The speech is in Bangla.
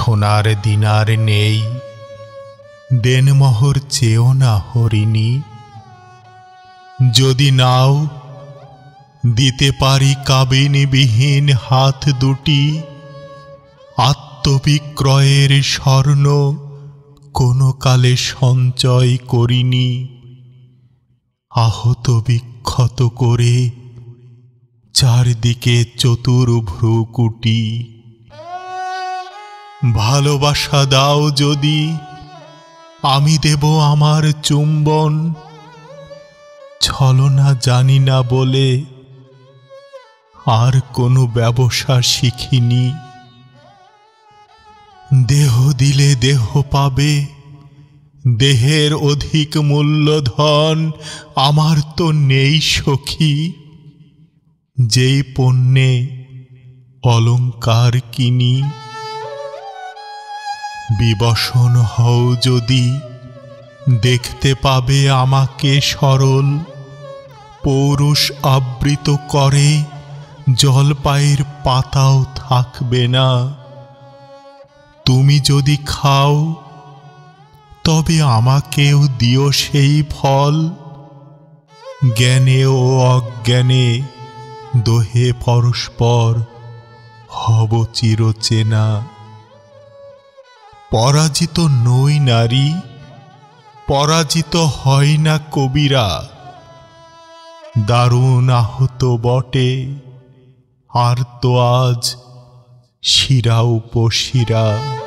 সোনার দিনার নেই, দেনমোহর চেয়েও না হরিণী। যদি নাও দিতে পারি কাবিনীবিহীন হাত দুটি, আত্মবিক্রয়ের স্বর্ণ কোনো কালে সঞ্চয় করিনি। আহত বিক্ষত করে চারদিকে চতুর্ভ্রুকুটি। ভালোবাসা দাও যদি, আমি দেব আমার চুম্বন। ছলনা জানি না বলে আর কোনো ব্যবসা শিখিনি। দেহ দিলে দেহ পাবে, দেহের অধিক মূল্যধন আমার তো নেই সখী। যেই পণ্যে অলংকার কিনি। বিবশন হও যদি, দেখতে পাবে আমাকে সরল, পৌরুষ আবৃত করে জলপাইয়ের পাতাও থাকবে না। তুমি যদি খাও তবে আমাকেও দিও সেই ফল। জ্ঞানে ও অজ্ঞানে দোহে পরস্পর হব চিরচেনা। পরাজিত নই নারী, পরাজিত হয় না কবিরা। দারুণ আহত বটে, আর তো আজ শিরা উপশিরা।